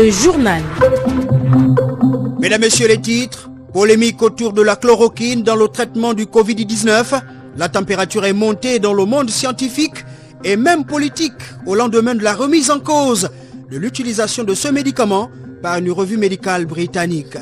Le journal. Mesdames, Messieurs, les titres. Polémique autour de la chloroquine dans le traitement du Covid-19. La température est montée dans le monde scientifique et même politique au lendemain de la remise en cause de l'utilisation de ce médicament par une revue médicale britannique.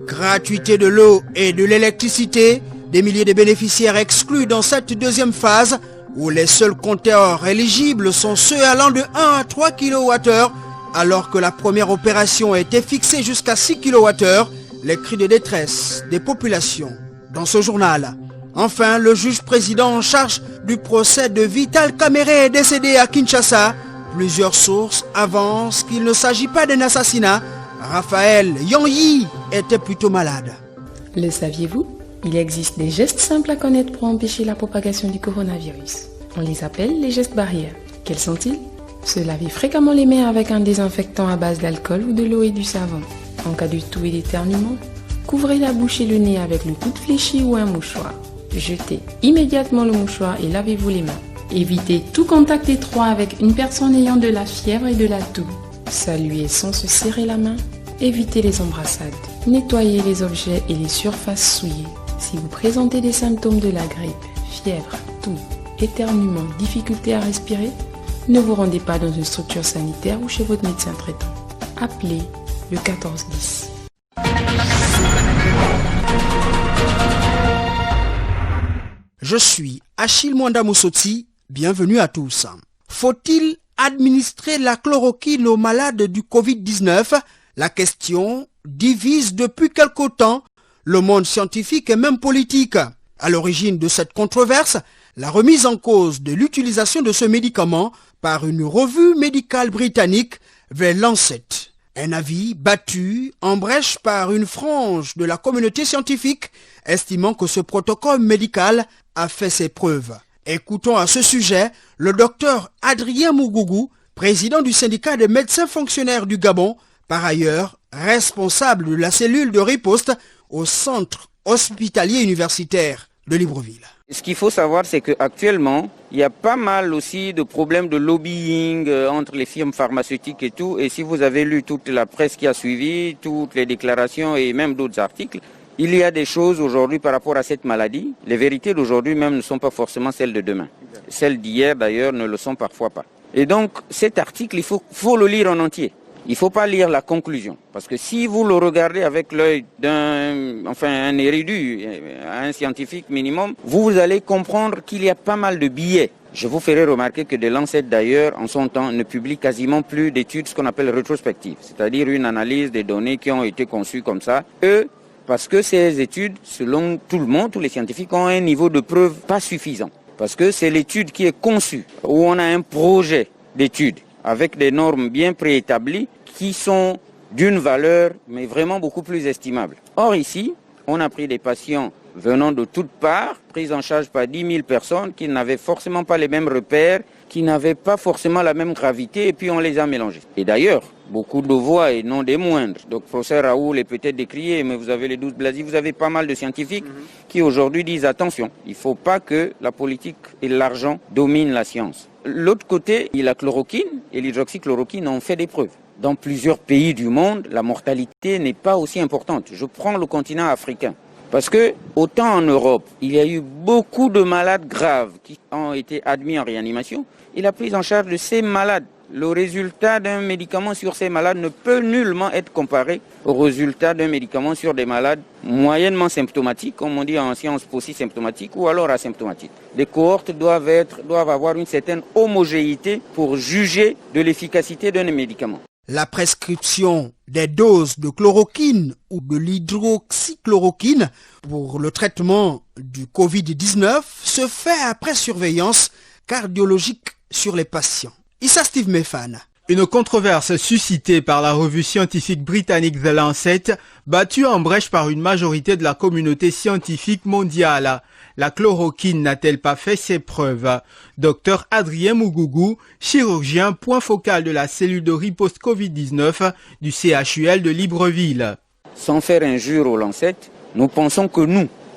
Gratuité de l'eau et de l'électricité, des milliers de bénéficiaires exclus dans cette deuxième phase où les seuls compteurs éligibles sont ceux allant de 1 à 3 kWh alors que la première opération a été fixée jusqu'à 6 kWh, les cris de détresse des populations dans ce journal. Enfin, le juge président en charge du procès de Vital Kamerhe est décédé à Kinshasa. Plusieurs sources avancent qu'il ne s'agit pas d'un assassinat. Raphaël Yanyi était plutôt malade. Le saviez-vous? Il existe des gestes simples à connaître pour empêcher la propagation du coronavirus. On les appelle les gestes barrières. Quels sont-ils? Se laver fréquemment les mains avec un désinfectant à base d'alcool ou de l'eau et du savon. En cas de toux et d'éternuement, couvrez la bouche et le nez avec le coude fléchi ou un mouchoir. Jetez immédiatement le mouchoir et lavez-vous les mains. Évitez tout contact étroit avec une personne ayant de la fièvre et de la toux. Saluez sans se serrer la main. Évitez les embrassades. Nettoyez les objets et les surfaces souillées. Si vous présentez des symptômes de la grippe, fièvre, toux, éternuement, difficulté à respirer, ne vous rendez pas dans une structure sanitaire ou chez votre médecin traitant. Appelez le 1410. Je suis Achille Mwanda Moussoti, bienvenue à tous. Faut-il administrer la chloroquine aux malades du Covid-19? La question divise depuis quelque temps le monde scientifique et même politique. À l'origine de cette controverse, la remise en cause de l'utilisation de ce médicament par une revue médicale britannique, The Lancet. Un avis battu en brèche par une frange de la communauté scientifique, estimant que ce protocole médical a fait ses preuves. Écoutons à ce sujet le docteur Adrien Mougougou, président du syndicat des médecins fonctionnaires du Gabon, par ailleurs responsable de la cellule de riposte au centre hospitalier universitaire de Libreville. Ce qu'il faut savoir, c'est qu'actuellement, il y a pas mal aussi de problèmes de lobbying entre les firmes pharmaceutiques et tout. Et si vous avez lu toute la presse qui a suivi, toutes les déclarations et même d'autres articles, il y a des choses aujourd'hui par rapport à cette maladie. Les vérités d'aujourd'hui même ne sont pas forcément celles de demain. Celles d'hier d'ailleurs ne le sont parfois pas. Et donc cet article, il faut le lire en entier. Il ne faut pas lire la conclusion. Parce que si vous le regardez avec l'œil un érudit, un scientifique minimum, vous allez comprendre qu'il y a pas mal de biais. Je vous ferai remarquer que The Lancet d'ailleurs, en son temps, ne publie quasiment plus d'études, ce qu'on appelle rétrospectives. C'est-à-dire une analyse des données qui ont été conçues comme ça. Parce que ces études, selon tout le monde, tous les scientifiques, ont un niveau de preuve pas suffisant. Parce que c'est l'étude qui est conçue, où on a un projet d'étude avec des normes bien préétablies qui sont d'une valeur, mais vraiment beaucoup plus estimable. Or ici, on a pris des patients venant de toutes parts, pris en charge par 10 000 personnes qui n'avaient forcément pas les mêmes repères, qui n'avaient pas forcément la même gravité, et puis on les a mélangés. Et d'ailleurs, beaucoup de voix, et non des moindres. Donc, professeur Raoul est peut-être décrié, mais vous avez les 12 Blasi, vous avez pas mal de scientifiques qui aujourd'hui disent attention, il ne faut pas que la politique et l'argent dominent la science. L'autre côté, la chloroquine et l'hydroxychloroquine ont fait des preuves. Dans plusieurs pays du monde, la mortalité n'est pas aussi importante. Je prends le continent africain. Parce que, autant en Europe, il y a eu beaucoup de malades graves qui ont été admis en réanimation, et la prise en charge de ces malades, le résultat d'un médicament sur ces malades ne peut nullement être comparé au résultat d'un médicament sur des malades moyennement symptomatiques, comme on dit en sciences polysymptomatiques ou alors asymptomatiques. Les cohortes doivent avoir une certaine homogénéité pour juger de l'efficacité d'un médicament. La prescription des doses de chloroquine ou de l'hydroxychloroquine pour le traitement du Covid-19 se fait après surveillance cardiologique sur les patients. Issa Steve Mefan. Une controverse suscitée par la revue scientifique britannique The Lancet, battue en brèche par une majorité de la communauté scientifique mondiale. La chloroquine n'a-t-elle pas fait ses preuves? Dr Adrien Mougougou, chirurgien point focal de la cellule de riposte Covid-19 du CHUL de Libreville. Sans faire injure au Lancet, nous pensons que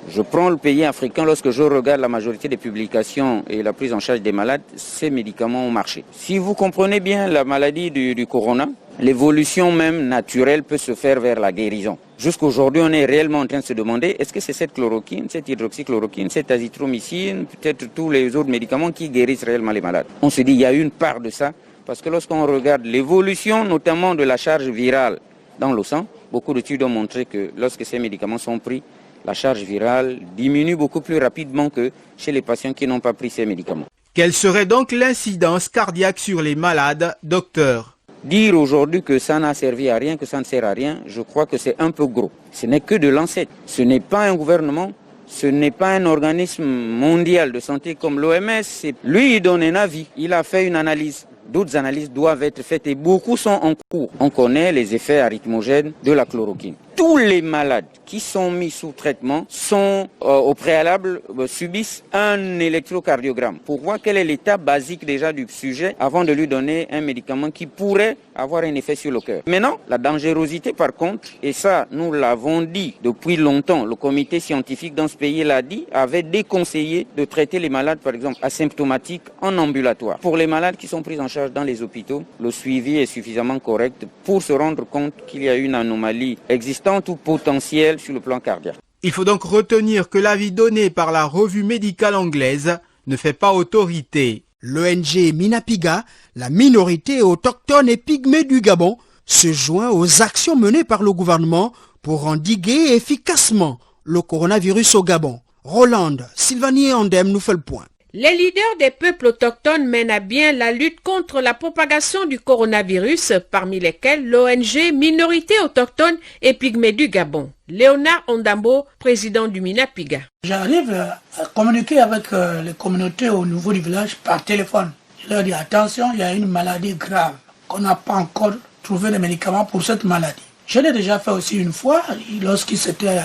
je prends le pays africain, lorsque je regarde la majorité des publications et la prise en charge des malades, ces médicaments ont marché. Si vous comprenez bien la maladie du corona, l'évolution même naturelle peut se faire vers la guérison. Jusqu'aujourd'hui, on est réellement en train de se demander, est-ce que c'est cette chloroquine, cette hydroxychloroquine, cette azithromycine, peut-être tous les autres médicaments qui guérissent réellement les malades. On se dit, il y a une part de ça, parce que lorsqu'on regarde l'évolution, notamment de la charge virale dans le sang, beaucoup d'études ont montré que lorsque ces médicaments sont pris, la charge virale diminue beaucoup plus rapidement que chez les patients qui n'ont pas pris ces médicaments. Quelle serait donc l'incidence cardiaque sur les malades, docteur? Dire aujourd'hui que ça n'a servi à rien, que ça ne sert à rien, je crois que c'est un peu gros. Ce n'est que de l'ancêtre. Ce n'est pas un gouvernement, ce n'est pas un organisme mondial de santé comme l'OMS. Lui, il donne un avis, il a fait une analyse. D'autres analyses doivent être faites et beaucoup sont en cours. On connaît les effets arythmogènes de la chloroquine. Tous les malades qui sont mis sous traitement sont au préalable subissent un électrocardiogramme pour voir quel est l'état basique déjà du sujet avant de lui donner un médicament qui pourrait avoir un effet sur le cœur. Maintenant, la dangerosité par contre, et ça nous l'avons dit depuis longtemps, le comité scientifique dans ce pays l'a dit, avait déconseillé de traiter les malades par exemple asymptomatiques en ambulatoire. Pour les malades qui sont pris en charge dans les hôpitaux, le suivi est suffisamment correct pour se rendre compte qu'il y a une anomalie existante ou potentielle sur le plan cardiaque. Il faut donc retenir que l'avis donné par la revue médicale anglaise ne fait pas autorité. L'ONG Minapiga, la minorité autochtone et pygmée du Gabon, se joint aux actions menées par le gouvernement pour endiguer efficacement le coronavirus au Gabon. Roland Sylvanie Andem nous fait le point. Les leaders des peuples autochtones mènent à bien la lutte contre la propagation du coronavirus, parmi lesquels l'ONG Minorité autochtone et pygmée du Gabon. Léonard Ondambo, président du Minapiga. J'arrive à communiquer avec les communautés au niveau du village par téléphone. Je leur dis attention, il y a une maladie grave, qu'on n'a pas encore trouvé de médicaments pour cette maladie. Je l'ai déjà fait aussi une fois, lorsqu'il s'était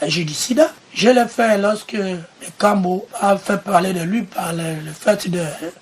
judicide. Je l'ai fait lorsque le Cambo a fait parler de lui par le fait de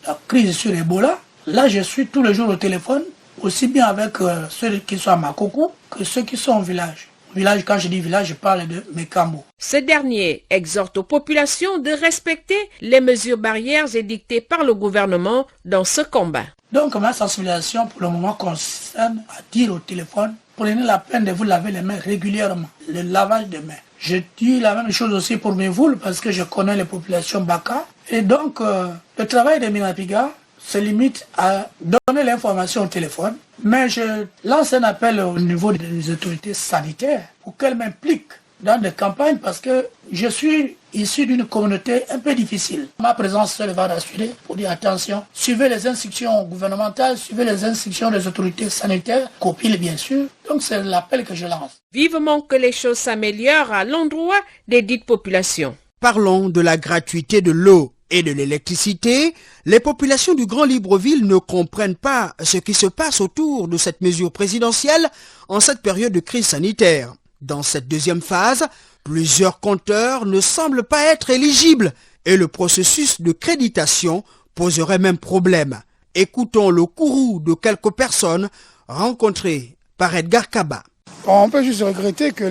la crise sur Ebola. Là, je suis tous les jours au téléphone, aussi bien avec ceux qui sont à Makoko que ceux qui sont au village. Village, quand je dis village, je parle de Mekambo. Ce dernier exhorte aux populations de respecter les mesures barrières édictées par le gouvernement dans ce combat. Donc, ma sensibilisation pour le moment concerne à dire au téléphone, prenez la peine de vous laver les mains régulièrement, le lavage des mains. Je dis la même chose aussi pour mes voules parce que je connais les populations Baka. Et donc, le travail des Minapiga se limite à donner l'information au téléphone. Mais je lance un appel au niveau des autorités sanitaires pour qu'elles m'impliquent dans des campagnes parce que je suis issu d'une communauté un peu difficile. Ma présence seule va rassurer pour dire attention, suivez les instructions gouvernementales, suivez les instructions des autorités sanitaires, copie bien sûr. Donc c'est l'appel que je lance. Vivement que les choses s'améliorent à l'endroit des dites populations. Parlons de la gratuité de l'eau et de l'électricité. Les populations du Grand Libreville ne comprennent pas ce qui se passe autour de cette mesure présidentielle en cette période de crise sanitaire. Dans cette deuxième phase, plusieurs compteurs ne semblent pas être éligibles et le processus de créditation poserait même problème. Écoutons le courroux de quelques personnes rencontrées par Edgar Kaba. On peut juste regretter que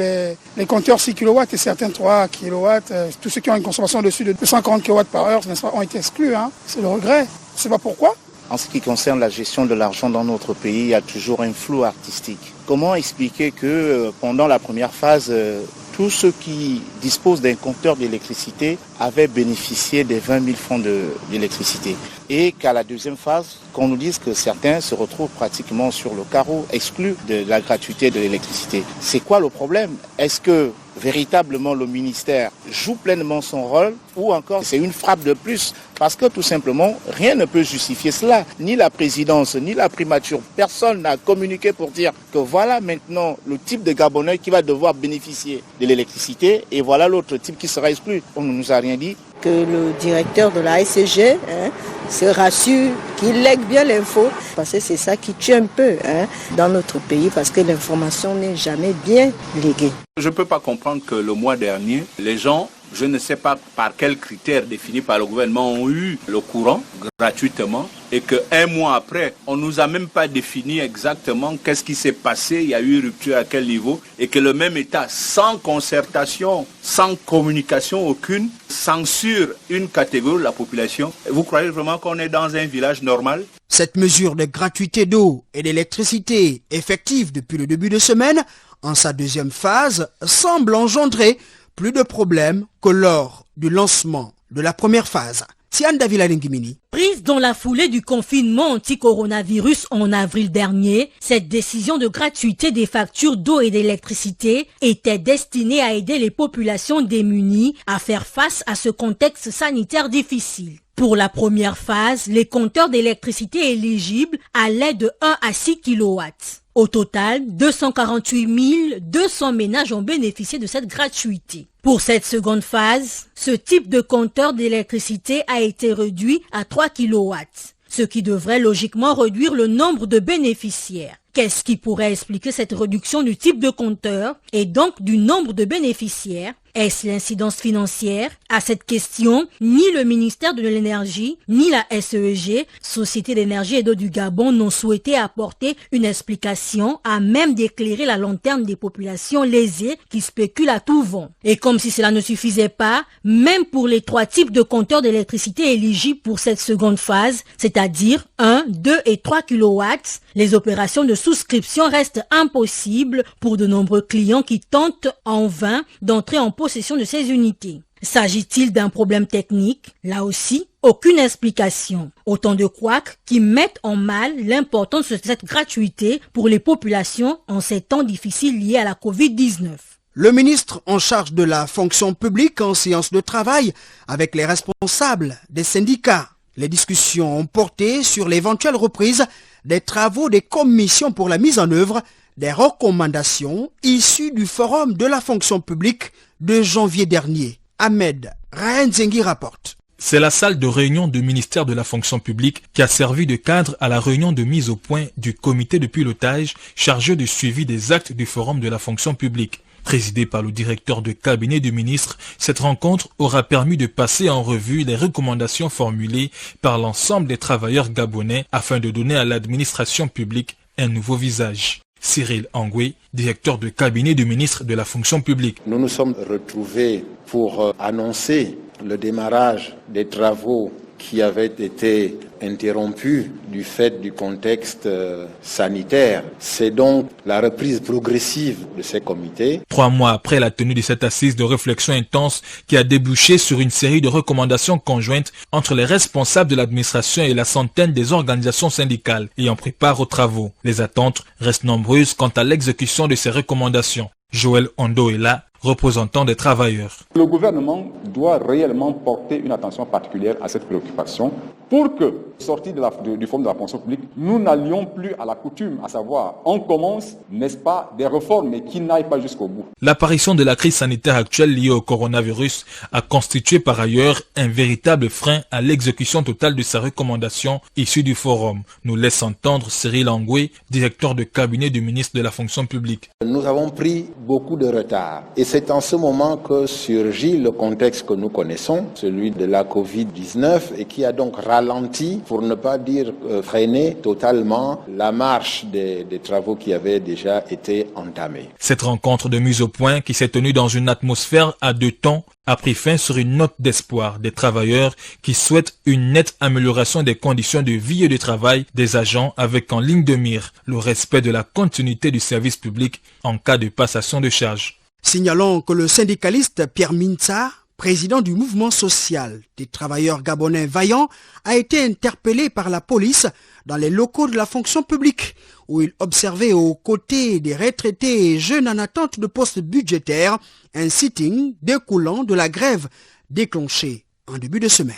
les compteurs 6 kW et certains 3 kW, tous ceux qui ont une consommation au-dessus de 240 kW par heure, ont été exclus. C'est le regret. Je ne sais pas pourquoi. En ce qui concerne la gestion de l'argent dans notre pays, il y a toujours un flou artistique. Comment expliquer que pendant la première phase, tous ceux qui disposent d'un compteur d'électricité avaient bénéficié des 20 000 francs d'électricité et qu'à la deuxième phase, qu'on nous dise que certains se retrouvent pratiquement sur le carreau, exclus de la gratuité de l'électricité. C'est quoi le problème? Est-ce que véritablement le ministère joue pleinement son rôle ou encore c'est une frappe de plus? Parce que tout simplement, rien ne peut justifier cela. Ni la présidence, ni la primature. Personne n'a communiqué pour dire que voilà maintenant le type de Gabonais qui va devoir bénéficier de l'électricité et voilà l'autre type qui sera exclu. On ne nous a rien dit. Que le directeur de la SCG se rassure, qu'il lègue bien l'info. Parce que c'est ça qui tue un peu dans notre pays parce que l'information n'est jamais bien léguée. Je ne peux pas comprendre que le mois dernier, les gens, je ne sais pas par quels critères définis par le gouvernement, ont eu le courant gratuitement et qu'un mois après, on ne nous a même pas défini exactement qu'est-ce qui s'est passé, il y a eu rupture à quel niveau et que le même État, sans concertation, sans communication aucune, censure une catégorie de la population. Vous croyez vraiment qu'on est dans un village normal? Cette mesure de gratuité d'eau et d'électricité effective depuis le début de semaine, en sa deuxième phase, semble engendrer plus de problèmes que lors du lancement de la première phase. Siane Davila Lengimini. Prise dans la foulée du confinement anti-coronavirus en avril dernier, cette décision de gratuité des factures d'eau et d'électricité était destinée à aider les populations démunies à faire face à ce contexte sanitaire difficile. Pour la première phase, les compteurs d'électricité éligibles allaient de 1 à 6 kW. Au total, 248 200 ménages ont bénéficié de cette gratuité. Pour cette seconde phase, ce type de compteur d'électricité a été réduit à 3 kW, ce qui devrait logiquement réduire le nombre de bénéficiaires. Qu'est-ce qui pourrait expliquer cette réduction du type de compteur et donc du nombre de bénéficiaires? Est-ce l'incidence financière? À cette question, ni le ministère de l'Énergie, ni la SEG, Société d'énergie et d'eau du Gabon, n'ont souhaité apporter une explication à même d'éclairer la lanterne des populations lésées qui spéculent à tout vent. Et comme si cela ne suffisait pas, même pour les 3 types de compteurs d'électricité éligibles pour cette seconde phase, c'est-à-dire 1, 2 et 3 kW, les opérations de souscription restent impossibles pour de nombreux clients qui tentent en vain d'entrer en possession de ces unités. S'agit-il d'un problème technique? Là aussi, aucune explication. Autant de couacs qui mettent en mal l'importance de cette gratuité pour les populations en ces temps difficiles liés à la Covid-19. Le ministre en charge de la fonction publique en séance de travail avec les responsables des syndicats. Les discussions ont porté sur l'éventuelle reprise des travaux des commissions pour la mise en œuvre des recommandations issues du Forum de la fonction publique de janvier dernier. Ahmed Rahenzengi rapporte. C'est la salle de réunion du ministère de la fonction publique qui a servi de cadre à la réunion de mise au point du comité de pilotage chargé du suivi des actes du Forum de la fonction publique. Présidée par le directeur de cabinet du ministre, cette rencontre aura permis de passer en revue les recommandations formulées par l'ensemble des travailleurs gabonais afin de donner à l'administration publique un nouveau visage. Cyril Angoué, directeur de cabinet du ministre de la fonction publique. Nous nous sommes retrouvés pour annoncer le démarrage des travaux qui avaient été interrompus du fait du contexte sanitaire. C'est donc la reprise progressive de ces comités. 3 mois après la tenue de cette assise de réflexion intense qui a débouché sur une série de recommandations conjointes entre les responsables de l'administration et la centaine des organisations syndicales ayant pris part aux travaux. Les attentes restent nombreuses quant à l'exécution de ces recommandations. Joël Ondo est là, représentant des travailleurs. Le gouvernement doit réellement porter une attention particulière à cette préoccupation pour que, sorti du Forum de la fonction publique, nous n'allions plus à la coutume, à savoir, on commence, n'est-ce pas, des réformes mais qui n'aillent pas jusqu'au bout. L'apparition de la crise sanitaire actuelle liée au coronavirus a constitué par ailleurs un véritable frein à l'exécution totale de sa recommandation issue du Forum, nous laisse entendre Cyril Angoué, directeur de cabinet du ministre de la fonction publique. Nous avons pris beaucoup de retard et c'est en ce moment que surgit le contexte que nous connaissons, celui de la Covid-19 et qui a donc ralenti, pour ne pas dire freiné totalement la marche des travaux qui avaient déjà été entamés. Cette rencontre de mise au point qui s'est tenue dans une atmosphère à 2 temps a pris fin sur une note d'espoir des travailleurs qui souhaitent une nette amélioration des conditions de vie et de travail des agents avec en ligne de mire le respect de la continuité du service public en cas de passation de charge. Signalons que le syndicaliste Pierre Mintsa, président du mouvement social des travailleurs gabonais vaillants, a été interpellé par la police dans les locaux de la fonction publique, où il observait aux côtés des retraités et jeunes en attente de postes budgétaires un sitting découlant de la grève déclenchée en début de semaine.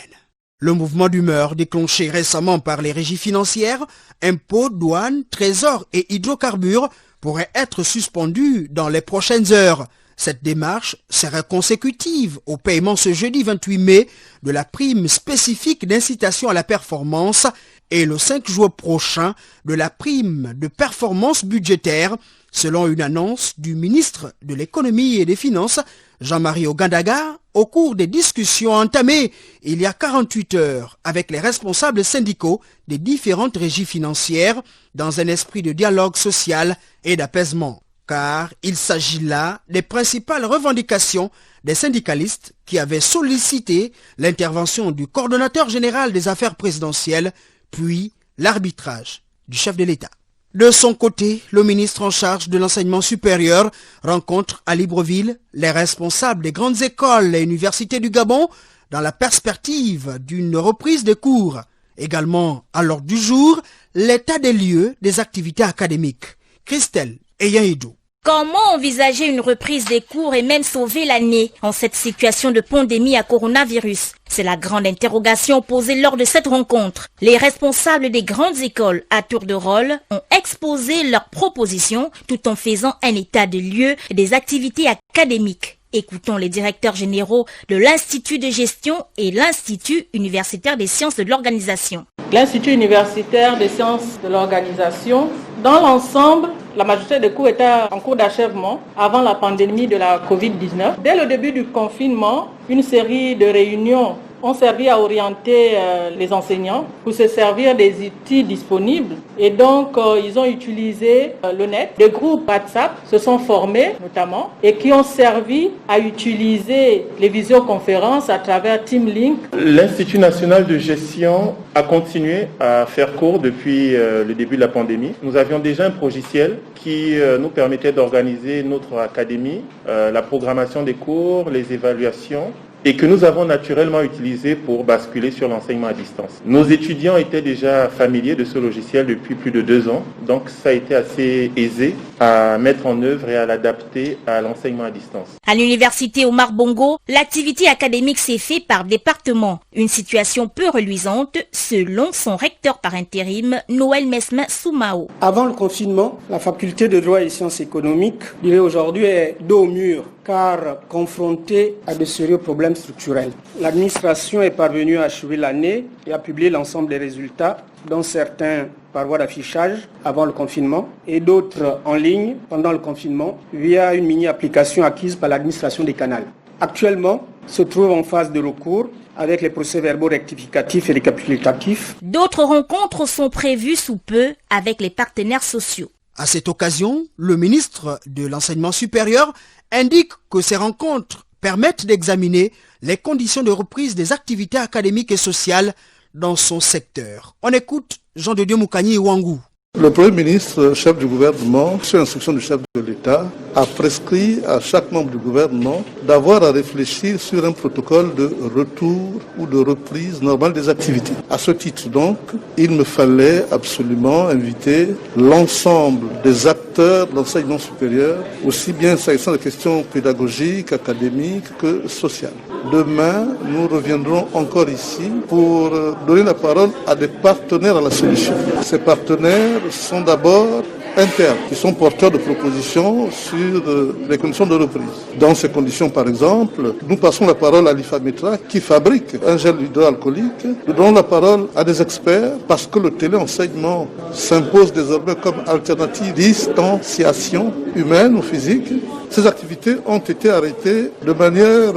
Le mouvement d'humeur déclenché récemment par les régies financières, impôts, douanes, trésors et hydrocarbures pourrait être suspendu dans les prochaines heures. Cette démarche serait consécutive au paiement ce jeudi 28 mai de la prime spécifique d'incitation à la performance et le 5 juin prochain de la prime de performance budgétaire, selon une annonce du ministre de l'économie et des finances, Jean-Marie Ogandaga, au cours des discussions entamées il y a 48 heures avec les responsables syndicaux des différentes régies financières dans un esprit de dialogue social et d'apaisement. Car il s'agit là des principales revendications des syndicalistes qui avaient sollicité l'intervention du coordonnateur général des affaires présidentielles, puis l'arbitrage du chef de l'État. De son côté, le ministre en charge de l'enseignement supérieur rencontre à Libreville les responsables des grandes écoles et universités du Gabon dans la perspective d'une reprise des cours. Également à l'ordre du jour, l'état des lieux des activités académiques. Christelle Eyanidou. Comment envisager une reprise des cours et même sauver l'année en cette situation de pandémie à coronavirus? C'est la grande interrogation posée lors de cette rencontre. Les responsables des grandes écoles à tour de rôle ont exposé leurs propositions tout en faisant un état de lieu des activités académiques. Écoutons les directeurs généraux de l'Institut de gestion et l'Institut universitaire des sciences de l'organisation. L'Institut universitaire des sciences de l'organisation, dans l'ensemble, la majorité des cours étaient en cours d'achèvement avant la pandémie de la Covid-19. Dès le début du confinement, une série de réunions ont servi à orienter les enseignants pour se servir des outils disponibles. Et donc, ils ont utilisé le net. Des groupes WhatsApp se sont formés, notamment, et qui ont servi à utiliser les visioconférences à travers TeamLink. L'Institut national de gestion a continué à faire cours depuis le début de la pandémie. Nous avions déjà un logiciel qui nous permettait d'organiser notre académie, la programmation des cours, les évaluations, et que nous avons naturellement utilisé pour basculer sur l'enseignement à distance. Nos étudiants étaient déjà familiers de ce logiciel depuis plus de 2 ans, donc ça a été assez aisé à mettre en œuvre et à l'adapter à l'enseignement à distance. À l'université Omar Bongo, l'activité académique s'est faite par département, une situation peu reluisante selon son recteur par intérim, Noël Mesmin Soumao. Avant le confinement, la faculté de droit et sciences économiques, je dirais aujourd'hui, est dos au mur, car confrontée à de sérieux problèmes structurels. L'administration est parvenue à achever l'année et à publier l'ensemble des résultats, dont certains par voie d'affichage avant le confinement et d'autres en ligne pendant le confinement via une mini-application acquise par l'administration des canals. Actuellement, se trouve en phase de recours avec les procès-verbaux rectificatifs et récapitulatifs. D'autres rencontres sont prévues sous peu avec les partenaires sociaux. À cette occasion, le ministre de l'Enseignement supérieur indique que ces rencontres permettent d'examiner les conditions de reprise des activités académiques et sociales dans son secteur. On écoute Jean de Dieu Moukani Ouangou. Le Premier ministre, chef du gouvernement, sur instruction du chef de l'État, a prescrit à chaque membre du gouvernement d'avoir à réfléchir sur un protocole de retour ou de reprise normale des activités. À ce titre donc, il me fallait absolument inviter l'ensemble des acteurs de l'enseignement supérieur, aussi bien s'agissant de questions pédagogiques, académiques que sociales. Demain, nous reviendrons encore ici pour donner la parole à des partenaires à la solution. Ces partenaires sont d'abord internes, qui sont porteurs de propositions sur les conditions de reprise. Dans ces conditions, par exemple, nous passons la parole à l'IFAMETRA qui fabrique un gel hydroalcoolique. Nous donnons la parole à des experts parce que le téléenseignement s'impose désormais comme alternative distanciation humaine ou physique. Ces activités ont été arrêtées de manière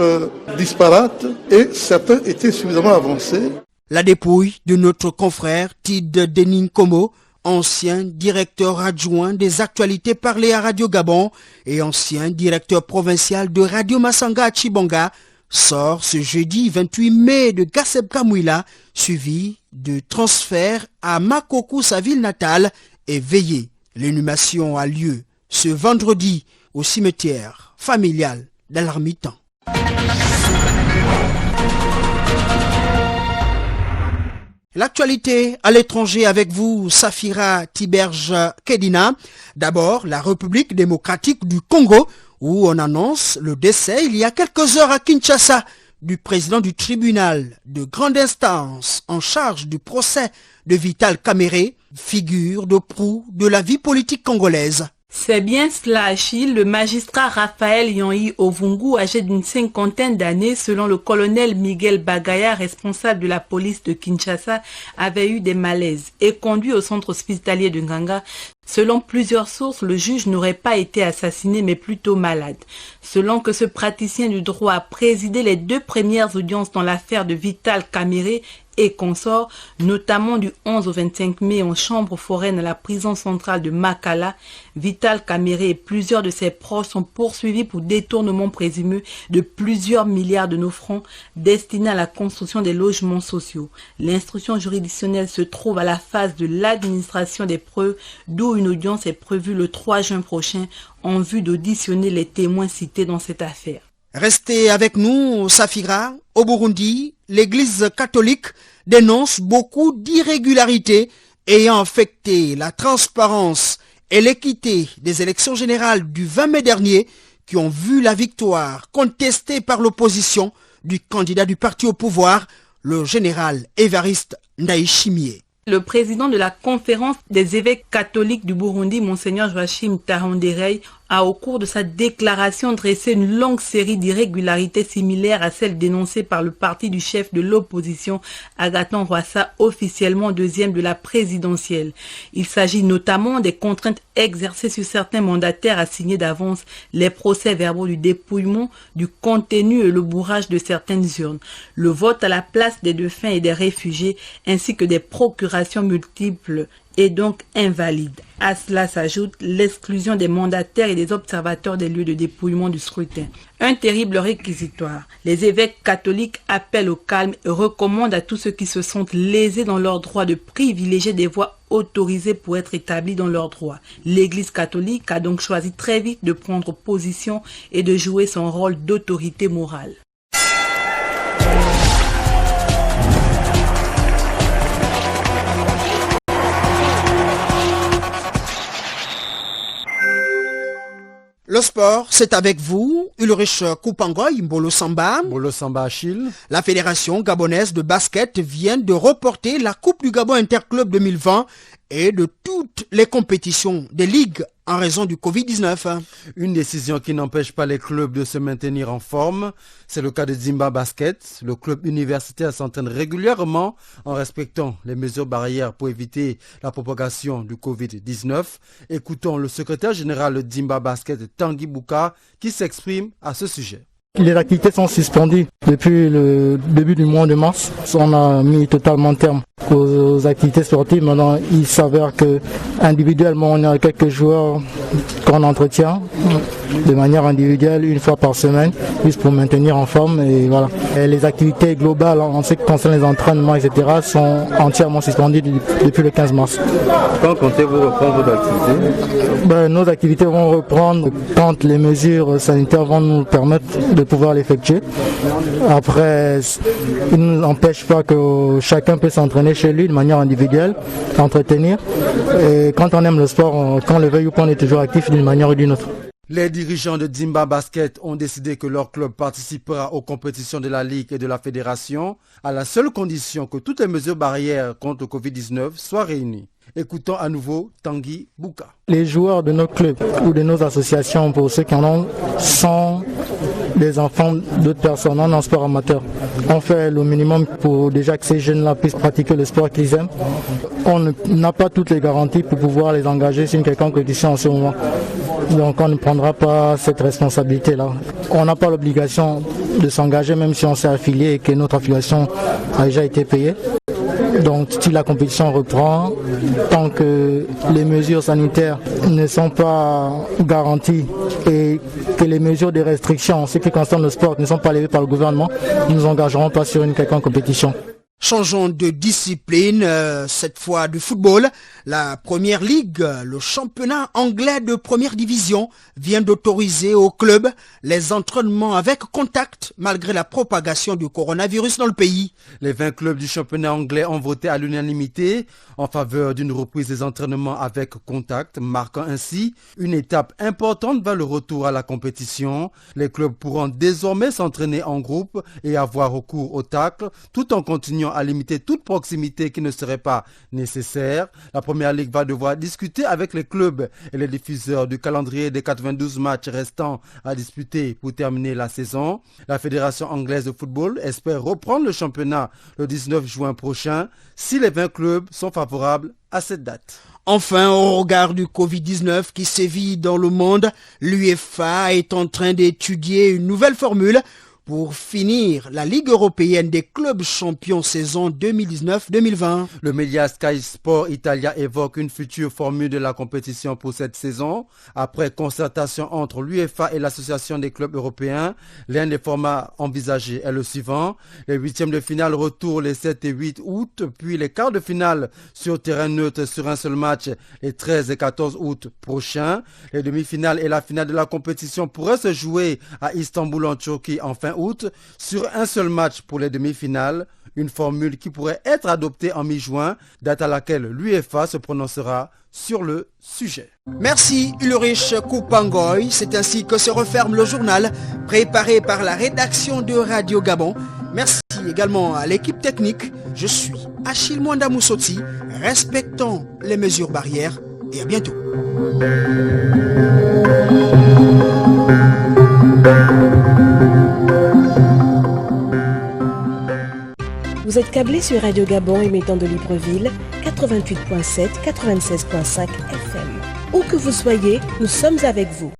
disparate et certains étaient suffisamment avancés. La dépouille de notre confrère Tid Denin Komo, ancien directeur adjoint des actualités parlées à Radio Gabon et ancien directeur provincial de Radio Masanga à Chibonga, sort ce jeudi 28 mai de Gasseb Kamouila, suivi de transfert à Makokou, sa ville natale, et veillé. L'inhumation a lieu ce vendredi au cimetière familial d'Alarmitan. L'actualité à l'étranger avec vous, Safira Tiberge Kedina. D'abord, la République démocratique du Congo, où on annonce le décès il y a quelques heures à Kinshasa du président du tribunal de grande instance en charge du procès de Vital Kamerhe, figure de proue de la vie politique congolaise. C'est bien cela, Achille. Le magistrat Raphaël Yonyi Ovungu, âgé d'une 50aine d'années, selon le colonel Miguel Bagaya, responsable de la police de Kinshasa, avait eu des malaises et conduit au centre hospitalier de Nganga Selon plusieurs sources, le juge n'aurait pas été assassiné mais plutôt malade. Selon que ce praticien du droit a présidé les 2 premières audiences dans l'affaire de Vital Kamerhe et consorts, notamment du 11 au 25 mai en chambre foraine à la prison centrale de Makala, Vital Kamerhe et plusieurs de ses proches sont poursuivis pour détournement présumé de plusieurs milliards de nos francs destinés à la construction des logements sociaux. L'instruction juridictionnelle se trouve à la phase de l'administration des preuves, d'où une audience est prévue le 3 juin prochain en vue d'auditionner les témoins cités dans cette affaire. Restez avec nous, Safira. Au Burundi, l'Église catholique dénonce beaucoup d'irrégularités ayant affecté la transparence et l'équité des élections générales du 20 mai dernier qui ont vu la victoire contestée par l'opposition du candidat du parti au pouvoir, le général Évariste Ndayishimiye. Le président de la conférence des évêques catholiques du Burundi, Monseigneur Joachim Taronderey, a au cours de sa déclaration dressé une longue série d'irrégularités similaires à celles dénoncées par le parti du chef de l'opposition, Agathon Rwasa, officiellement 2e de la présidentielle. Il s'agit notamment des contraintes exercées sur certains mandataires à signer d'avance les procès-verbaux du dépouillement, du contenu et le bourrage de certaines urnes, le vote à la place des défunts et des réfugiés, ainsi que des procurations multiples est donc invalide. À cela s'ajoute l'exclusion des mandataires et des observateurs des lieux de dépouillement du scrutin. Un terrible réquisitoire. Les évêques catholiques appellent au calme et recommandent à tous ceux qui se sentent lésés dans leur droit de privilégier des voies autorisées pour être établis dans leurs droits. L'Église catholique a donc choisi très vite de prendre position et de jouer son rôle d'autorité morale. Le sport, c'est avec vous, Ulrich Koupangoy, Mbolo Samba. Achille. La fédération gabonaise de basket vient de reporter la Coupe du Gabon Interclub 2020 et de toutes les compétitions des ligues en raison du Covid-19. Une décision qui n'empêche pas les clubs de se maintenir en forme. C'est le cas de Dzimba Basket. Le club universitaire s'entraîne régulièrement en respectant les mesures barrières pour éviter la propagation du Covid-19. Écoutons le secrétaire général de Dzimba Basket, Tanguy Bouka, qui s'exprime à ce sujet. Les activités sont suspendues depuis le début du mois de mars. On a mis totalement terme aux activités sportives. Maintenant, il s'avère que individuellement, on a quelques joueurs qu'on entretient de manière individuelle une fois par semaine, juste pour maintenir en forme. Et voilà. Et les activités globales en ce qui concerne les entraînements, etc., sont entièrement suspendues depuis le 15 mars. Quand comptez-vous reprendre vos activités? Nos activités vont reprendre quand les mesures sanitaires vont nous permettre de pouvoir l'effectuer. Après, il n'empêche pas que chacun peut s'entraîner chez lui de manière individuelle, s'entretenir. Et quand on aime le sport, quand on le veuille ou pas, on est toujours actif d'une manière ou d'une autre. Les dirigeants de Dzimba Basket ont décidé que leur club participera aux compétitions de la Ligue et de la Fédération à la seule condition que toutes les mesures barrières contre le Covid-19 soient réunies. Écoutons à nouveau Tanguy Bouka. Les joueurs de nos clubs ou de nos associations, pour ceux qui en ont, sont des enfants d'autres personnes en sport amateur. On fait le minimum pour déjà que ces jeunes-là puissent pratiquer le sport qu'ils aiment. On n'a pas toutes les garanties pour pouvoir les engager sur une quelconque compétition en ce moment. Donc on ne prendra pas cette responsabilité-là. On n'a pas l'obligation de s'engager même si on s'est affilié et que notre affiliation a déjà été payée. Donc si la compétition reprend, tant que les mesures sanitaires ne sont pas garanties et que les mesures de restriction en ce qui concerne le sport ne sont pas levées par le gouvernement, nous ne nous engagerons pas sur une quelconque compétition. Changeons de discipline, cette fois du football. La Première Ligue, le championnat anglais de première division, vient d'autoriser aux clubs les entraînements avec contact malgré la propagation du coronavirus dans le pays. Les 20 clubs du championnat anglais ont voté à l'unanimité en faveur d'une reprise des entraînements avec contact, marquant ainsi une étape importante vers le retour à la compétition. Les clubs pourront désormais s'entraîner en groupe et avoir recours au tacle tout en continuant à limiter toute proximité qui ne serait pas nécessaire. La Première Ligue va devoir discuter avec les clubs et les diffuseurs du calendrier des 92 matchs restants à disputer pour terminer la saison. La Fédération anglaise de football espère reprendre le championnat le 19 juin prochain si les 20 clubs sont favorables à cette date. Enfin, au regard du Covid-19 qui sévit dans le monde, l'UEFA est en train d'étudier une nouvelle formule pour finir la Ligue européenne des clubs champions saison 2019-2020. Le média Sky Sport Italia évoque une future formule de la compétition pour cette saison. Après concertation entre l'UEFA et l'Association des clubs européens, l'un des formats envisagés est le suivant. Les huitièmes de finale retour les 7 et 8 août, puis les quarts de finale sur terrain neutre sur un seul match les 13 et 14 août prochains. Les demi-finales et la finale de la compétition pourraient se jouer à Istanbul en Turquie en fin août sur un seul match pour les demi-finales, une formule qui pourrait être adoptée en mi-juin, date à laquelle l'UEFA se prononcera sur le sujet. Merci Ulrich Koupangoy, c'est ainsi que se referme le journal préparé par la rédaction de Radio Gabon. Merci également à l'équipe technique, je suis Achille Mwanda Moussoti, respectons les mesures barrières et à bientôt. Vous êtes câblé sur Radio Gabon émettant de Libreville, 88.7, 96.5 FM. Où que vous soyez, nous sommes avec vous.